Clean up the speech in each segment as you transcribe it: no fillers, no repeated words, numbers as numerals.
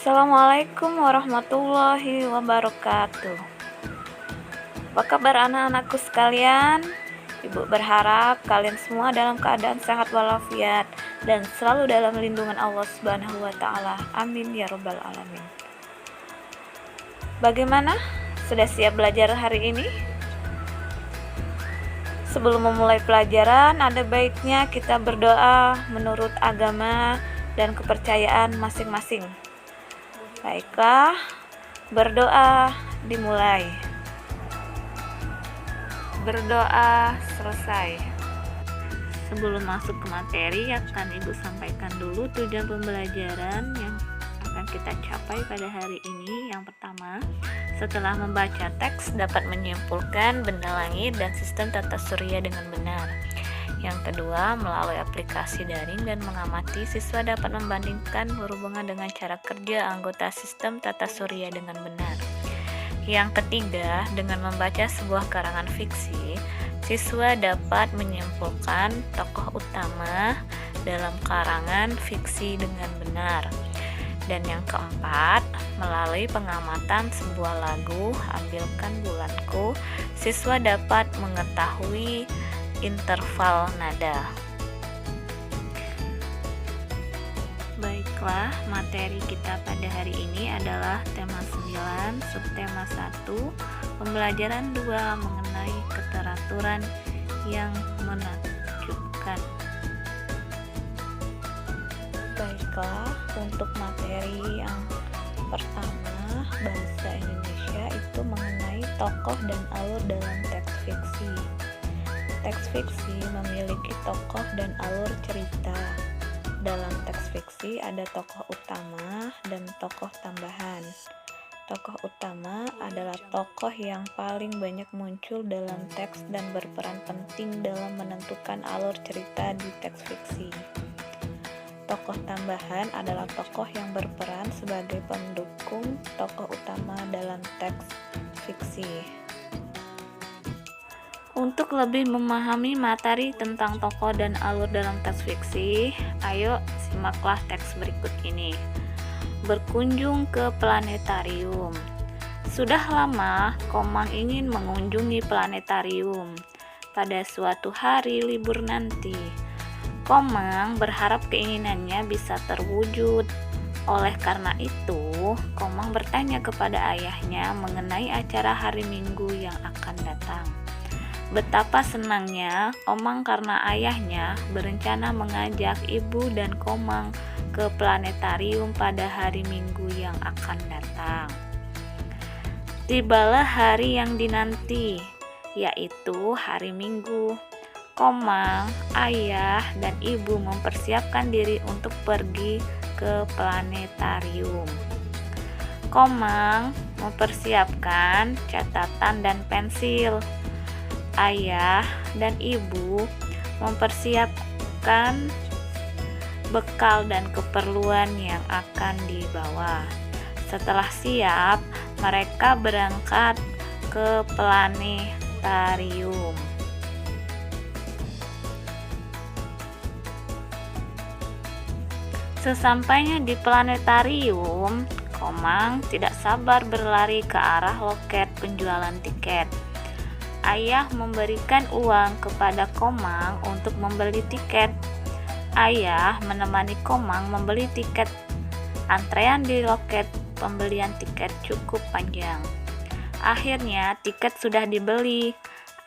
Assalamualaikum warahmatullahi wabarakatuh. Apa kabar anak-anakku sekalian? Ibu berharap kalian semua dalam keadaan sehat walafiat dan selalu dalam lindungan Allah Subhanahu wa taala. Amin ya rabbal alamin. Bagaimana? Sudah siap belajar hari ini? Sebelum memulai pelajaran, ada baiknya kita berdoa menurut agama dan kepercayaan masing-masing. Baiklah, berdoa dimulai. Berdoa selesai. Sebelum masuk ke materi, akan Ibu sampaikan dulu tujuan pembelajaran yang akan kita capai pada hari ini. Yang pertama, setelah membaca teks dapat menyimpulkan benda langit dan sistem tata surya dengan benar. Yang kedua, melalui aplikasi daring dan mengamati, siswa dapat membandingkan berhubungan dengan cara kerja anggota sistem tata surya dengan benar. Yang ketiga, dengan membaca sebuah karangan fiksi, siswa dapat menyimpulkan tokoh utama dalam karangan fiksi dengan benar. Dan yang keempat, melalui pengamatan sebuah lagu, Ambilkan Bulanku, siswa dapat mengetahui interval nada. Baiklah, materi kita pada hari ini adalah tema 9, subtema 1, pembelajaran 2 mengenai keteraturan yang menakjubkan. Baiklah, untuk materi yang pertama, bahasa Indonesia itu mengenai tokoh dan alur dalam teks fiksi. Teks fiksi memiliki tokoh dan alur cerita. Dalam teks fiksi ada tokoh utama dan tokoh tambahan. Tokoh utama adalah tokoh yang paling banyak muncul dalam teks dan berperan penting dalam menentukan alur cerita di teks fiksi. Tokoh tambahan adalah tokoh yang berperan sebagai pendukung tokoh utama dalam teks fiksi. Untuk lebih memahami materi tentang tokoh dan alur dalam teks fiksi, ayo simaklah teks berikut ini. Berkunjung ke planetarium. Sudah lama Komang ingin mengunjungi planetarium. Pada suatu hari libur nanti, Komang berharap keinginannya bisa terwujud. Oleh karena itu, Komang bertanya kepada ayahnya mengenai acara hari Minggu yang akan datang. Betapa senangnya Komang karena ayahnya berencana mengajak ibu dan Komang ke planetarium pada hari Minggu yang akan datang. Tibalah hari yang dinanti, yaitu hari Minggu. Komang, ayah, dan ibu mempersiapkan diri untuk pergi ke planetarium. Komang mempersiapkan catatan dan pensil. Ayah dan ibu mempersiapkan bekal dan keperluan yang akan dibawa. Setelah siap, mereka berangkat ke planetarium. Sesampainya di planetarium, Komang tidak sabar berlari ke arah loket penjualan tiket. Ayah memberikan uang kepada Komang untuk membeli tiket. Ayah menemani Komang membeli tiket. Antrean di loket pembelian tiket cukup panjang. Akhirnya tiket sudah dibeli.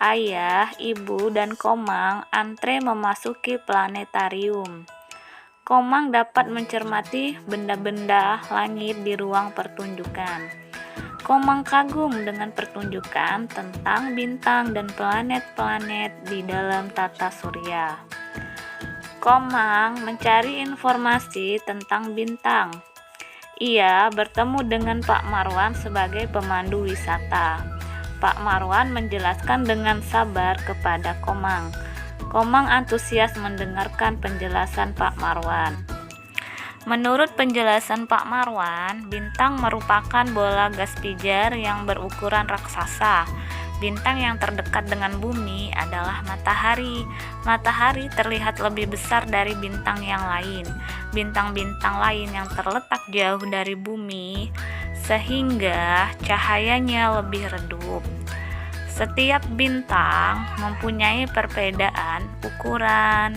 Ayah, ibu, dan Komang antre memasuki planetarium. Komang dapat mencermati benda-benda langit di ruang pertunjukan. Komang kagum dengan pertunjukan tentang bintang dan planet-planet di dalam tata surya. Komang mencari informasi tentang bintang. Ia bertemu dengan Pak Marwan sebagai pemandu wisata. Pak Marwan menjelaskan dengan sabar kepada Komang. Komang antusias mendengarkan penjelasan Pak Marwan. Menurut penjelasan Pak Marwan, bintang merupakan bola gas pijar yang berukuran raksasa. Bintang yang terdekat dengan bumi adalah matahari. Matahari terlihat lebih besar dari bintang yang lain. Bintang-bintang lain yang terletak jauh dari bumi, sehingga cahayanya lebih redup. Setiap bintang mempunyai perbedaan ukuran,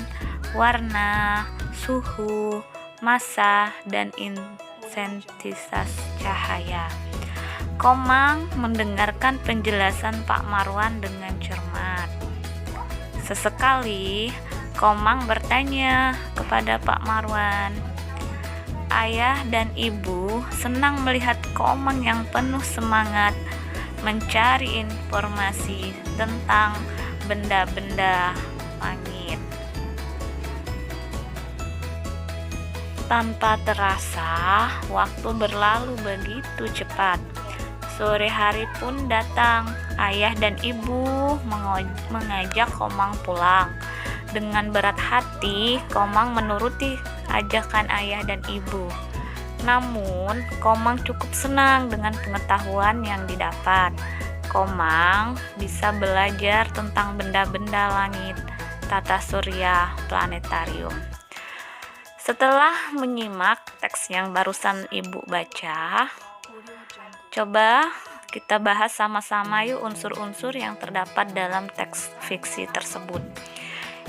warna, suhu, massa, dan intensitas cahaya. Komang mendengarkan penjelasan Pak Marwan dengan cermat. Sesekali, Komang bertanya kepada Pak Marwan. Ayah dan ibu senang melihat Komang yang penuh semangat mencari informasi tentang benda-benda langit. Tanpa terasa, waktu berlalu begitu cepat. Sore hari pun datang. Ayah dan ibu mengajak Komang pulang. Dengan berat hati, Komang menuruti ajakan ayah dan ibu. Namun, Komang cukup senang dengan pengetahuan yang didapat. Komang bisa belajar tentang benda-benda langit, tata surya, planetarium. Setelah menyimak teks yang barusan ibu baca, coba kita bahas sama-sama yuk unsur-unsur yang terdapat dalam teks fiksi tersebut.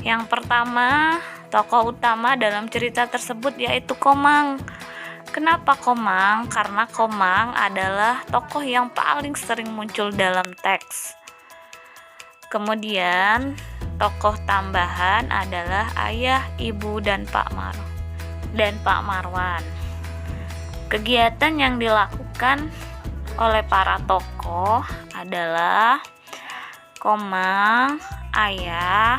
Yang pertama, tokoh utama dalam cerita tersebut yaitu Komang. Kenapa Komang? Karena Komang adalah tokoh yang paling sering muncul dalam teks. Kemudian, tokoh tambahan adalah ayah, ibu, dan Pak Marwan. Kegiatan yang dilakukan oleh para tokoh adalah Komang, ayah,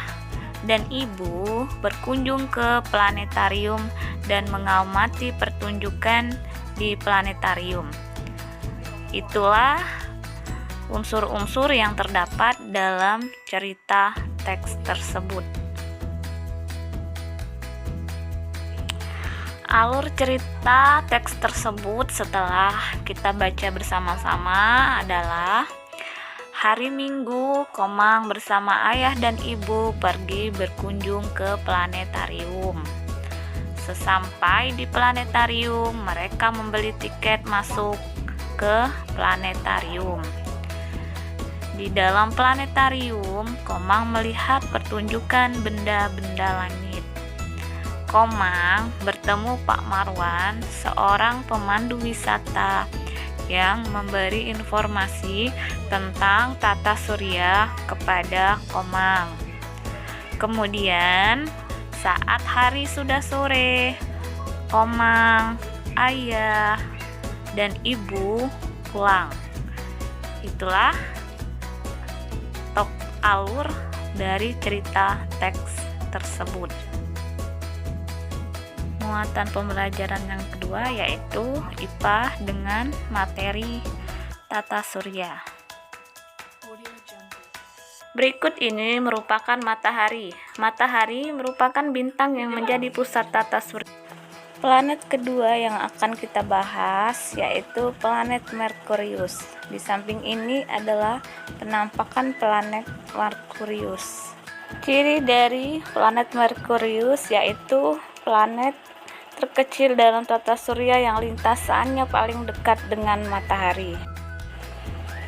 dan ibu berkunjung ke planetarium dan mengamati pertunjukan di planetarium. Itulah unsur-unsur yang terdapat dalam cerita teks tersebut. Alur cerita teks tersebut setelah kita baca bersama-sama adalah: hari Minggu, Komang bersama ayah dan ibu pergi berkunjung ke planetarium. Sesampai di planetarium, mereka membeli tiket masuk ke planetarium. Di dalam planetarium, Komang melihat pertunjukan benda-benda langit. Komang bertemu Pak Marwan, seorang pemandu wisata yang memberi informasi tentang tata surya kepada Komang. Kemudian, saat hari sudah sore, Komang, ayah, dan ibu pulang. Itulah alur dari cerita teks tersebut. Muatan pembelajaran yang kedua yaitu IPA dengan materi tata surya. Berikut ini merupakan matahari. Matahari merupakan bintang yang menjadi pusat tata surya. Planet kedua yang akan kita bahas yaitu planet Merkurius. Di samping ini adalah penampakan planet Merkurius. Ciri dari planet Merkurius yaitu planet terkecil dalam tata surya yang lintasannya paling dekat dengan matahari.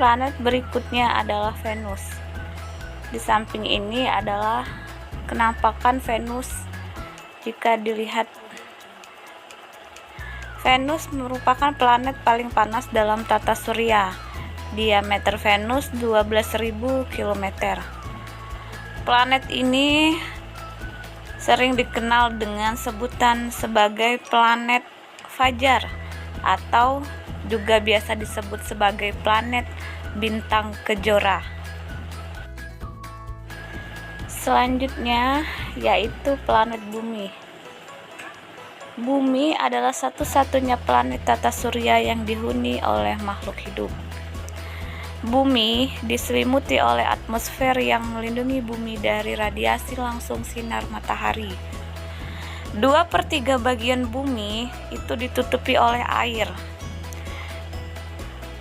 Planet berikutnya adalah Venus. Di samping ini adalah penampakan Venus. Jika dilihat, Venus merupakan planet paling panas dalam tata surya. Diameter Venus 12.000 km. Planet ini sering dikenal dengan sebutan sebagai planet fajar atau juga biasa disebut sebagai planet bintang kejora. Selanjutnya yaitu planet Bumi. Bumi adalah satu-satunya planet tata surya yang dihuni oleh makhluk hidup. Bumi diselimuti oleh atmosfer yang melindungi bumi dari radiasi langsung sinar matahari. 2/3 bagian bumi itu ditutupi oleh air.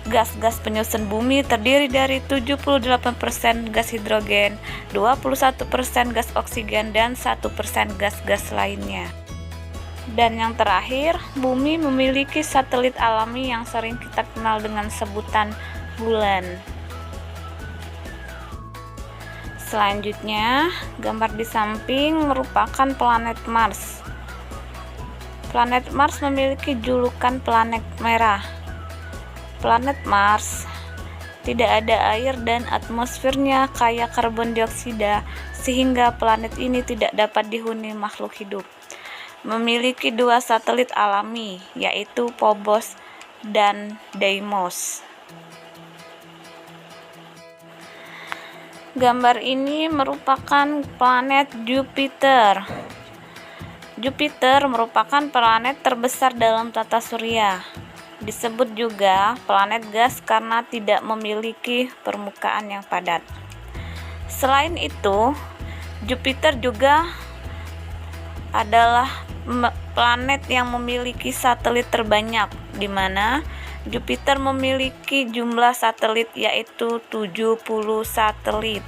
Gas-gas penyusun bumi terdiri dari 78% gas hidrogen, 21% gas oksigen, dan 1% gas-gas lainnya. Dan yang terakhir, bumi memiliki satelit alami yang sering kita kenal dengan sebutan bulan. Selanjutnya, gambar di samping merupakan planet Mars. Planet Mars memiliki julukan planet merah. Planet Mars tidak ada air dan atmosfernya kaya karbon dioksida, sehingga planet ini tidak dapat dihuni makhluk hidup. Memiliki 2 satelit alami, yaitu Phobos dan Deimos. Gambar ini merupakan planet Jupiter. Jupiter merupakan planet terbesar dalam tata surya. Disebut juga planet gas karena tidak memiliki permukaan yang padat. Selain itu, Jupiter juga adalah planet yang memiliki satelit terbanyak, di mana Jupiter memiliki jumlah satelit yaitu 70 satelit.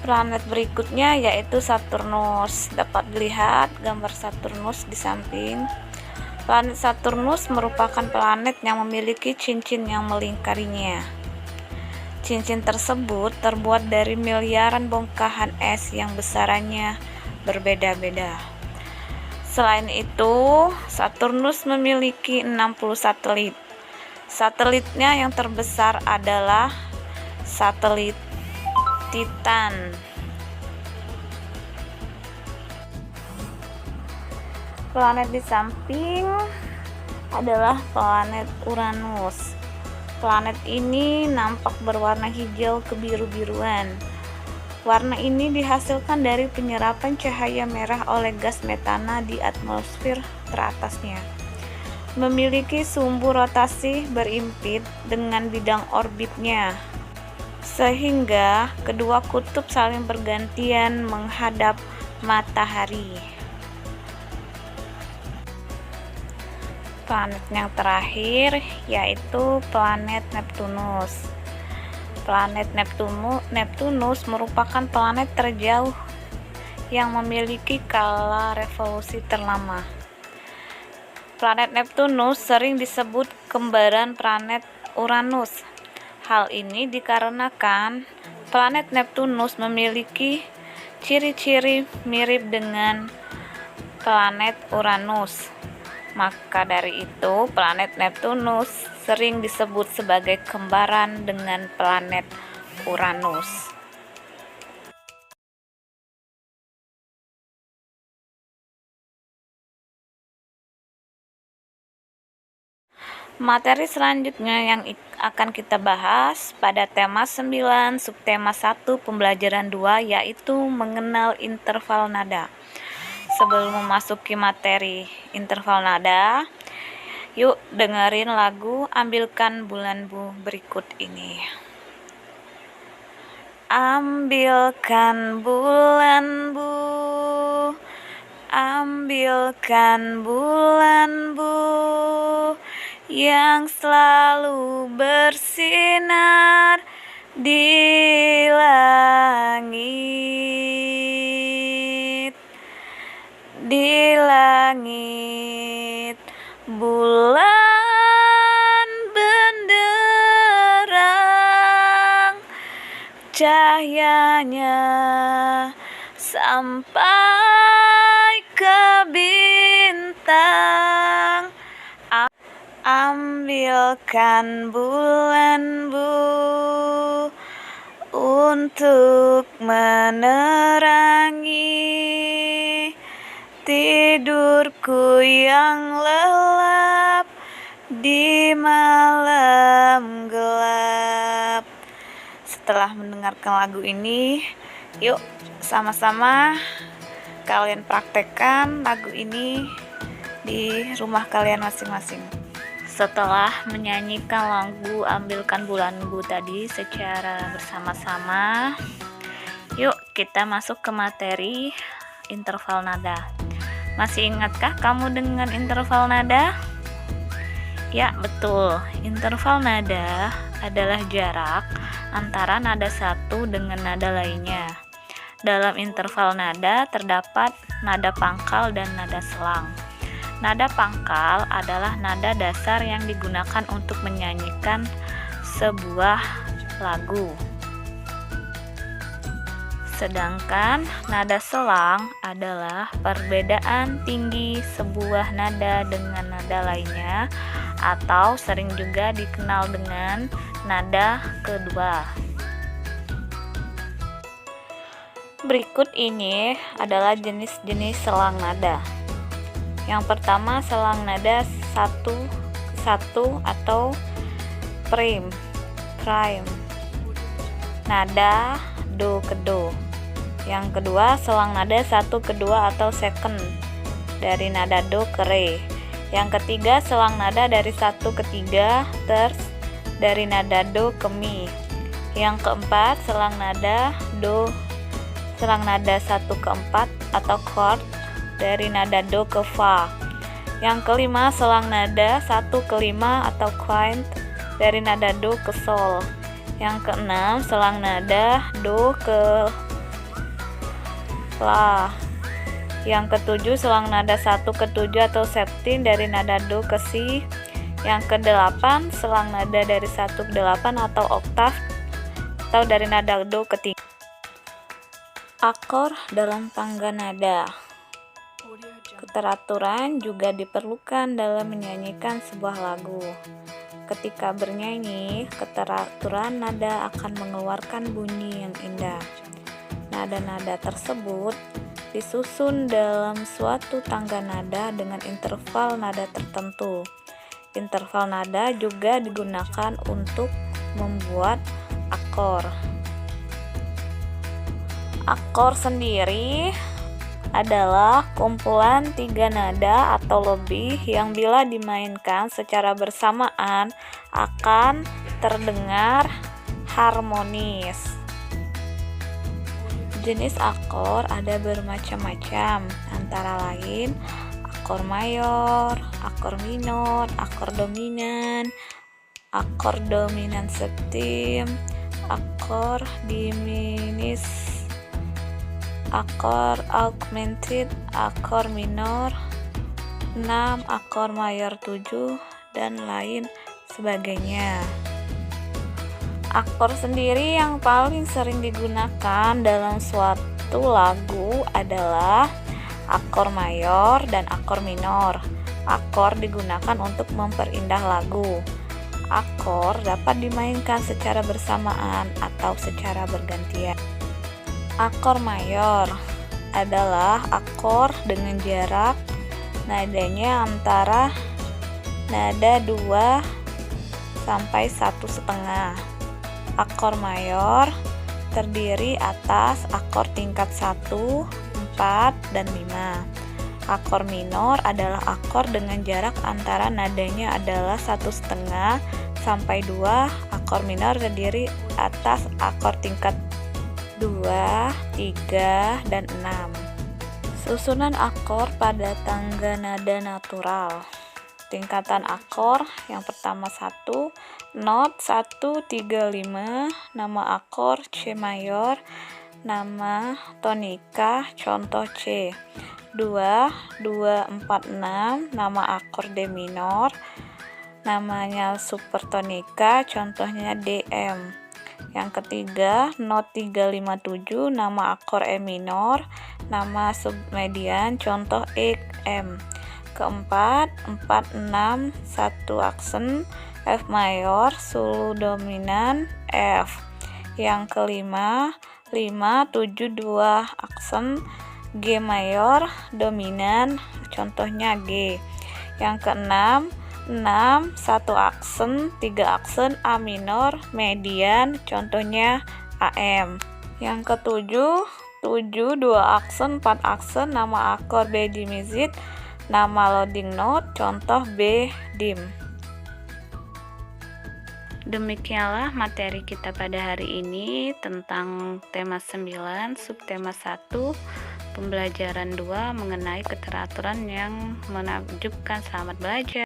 Planet berikutnya yaitu Saturnus. Dapat dilihat gambar Saturnus di samping. Planet Saturnus merupakan planet yang memiliki cincin yang melingkarinya. Cincin tersebut terbuat dari miliaran bongkahan es yang besarannya berbeda-beda. Selain itu, Saturnus memiliki 60 satelit. Satelitnya yang terbesar adalah satelit Titan. Planet di samping adalah planet Uranus. Planet ini nampak berwarna hijau kebiru-biruan. Warna ini dihasilkan dari penyerapan cahaya merah oleh gas metana di atmosfer teratasnya. Memiliki sumbu rotasi berimpit dengan bidang orbitnya, sehingga kedua kutub saling bergantian menghadap matahari. Planet yang terakhir yaitu planet Neptunus. Planet Neptunus merupakan planet terjauh yang memiliki skala revolusi terlama. Planet Neptunus sering disebut kembaran planet Uranus. Hal ini dikarenakan planet Neptunus memiliki ciri-ciri mirip dengan planet Uranus. Maka dari itu, planet Neptunus sering disebut sebagai kembaran dengan planet Uranus. Materi selanjutnya yang akan kita bahas pada tema 9, subtema 1, pembelajaran 2, yaitu mengenal interval nada. Sebelum memasuki materi interval nada, yuk dengerin lagu Ambilkan Bulan Bu berikut ini. Ambilkan bulan Bu, ambilkan bulan Bu, yang selalu bersinar di langit, di langit. Bulan benderang, cahayanya sampai ke bintang. Ambilkan bulan Bu untuk menerangi tidurku yang lelap di malam gelap. Setelah mendengarkan lagu ini, yuk sama-sama kalian praktekkan lagu ini di rumah kalian masing-masing. Setelah menyanyikan lagu Ambilkan Bulan Bu tadi secara bersama-sama, yuk kita masuk ke materi interval nada. Masih ingatkah kamu dengan interval nada? Ya, betul. Interval nada adalah jarak antara nada satu dengan nada lainnya. Dalam interval nada terdapat nada pangkal dan nada selang. Nada pangkal adalah nada dasar yang digunakan untuk menyanyikan sebuah lagu. Sedangkan nada selang adalah perbedaan tinggi sebuah nada dengan nada lainnya, atau sering juga dikenal dengan nada kedua. Berikut ini adalah jenis-jenis selang nada. Yang pertama, selang nada satu atau prime. Nada do ke do. Yang kedua, selang nada satu ke dua atau second dari nada do ke re. Yang ketiga, selang nada dari satu ke tiga terus dari nada do ke mi. Yang keempat, selang nada satu ke empat atau chord dari nada do ke fa. Yang kelima, selang nada satu ke lima atau quint dari nada do ke sol. Yang keenam, selang nada do ke la. Yang ketujuh, selang nada satu ke tujuh atau septin dari nada do ke si. Yang kedelapan, selang nada dari satu ke delapan atau oktav atau dari nada do ke tiga. Akor dalam tangga nada. Keteraturan juga diperlukan dalam menyanyikan sebuah lagu. Ketika bernyanyi, keteraturan nada akan mengeluarkan bunyi yang indah. Nada-nada tersebut disusun dalam suatu tangga nada dengan interval nada tertentu. Interval nada juga digunakan untuk membuat akor. Akor sendiri adalah kumpulan tiga nada atau lebih yang bila dimainkan secara bersamaan akan terdengar harmonis. Jenis akor ada bermacam-macam, antara lain akor mayor, akor minor, akor dominan septim, akor diminis, akor augmented, akor minor 6, akor mayor 7, dan lain sebagainya. Akor sendiri yang paling sering digunakan dalam suatu lagu adalah akor mayor dan akor minor. Akor digunakan untuk memperindah lagu. Akor dapat dimainkan secara bersamaan atau secara bergantian. Akor mayor adalah akor dengan jarak nadanya antara nada 2 sampai 1,5. Akor mayor terdiri atas akor tingkat 1, 4, dan 5. Akor minor adalah akor dengan jarak antara nadanya adalah 1,5 sampai 2. Akor minor terdiri atas akor tingkat 2, 3, dan 6. Susunan akor pada tangga nada natural. Tingkatan akor yang pertama 1, not 1, 3, 5, nama akor C mayor, nama tonika, contoh C. 2, 2, 4, 6, nama akor D minor, namanya supertonika, contohnya DM. Yang ketiga, not 3, 5, 7, nama akor E minor, nama submedian, contoh E, M. Keempat, 4, 6, 1 aksen, F mayor, sulu dominan, F. Yang kelima, 5, 7, 2 aksen, G mayor, dominan, contohnya G. Yang keenam, 6, 1 aksen, 3 aksen, A minor, median, contohnya AM. Yang ketujuh, 7, 2 aksen, 4 aksen, nama akor B dimisit, nama loading note, contoh B dim. Demikianlah materi kita pada hari ini tentang tema 9, subtema 1, pembelajaran 2 mengenai keteraturan yang menakjubkan. Selamat belajar.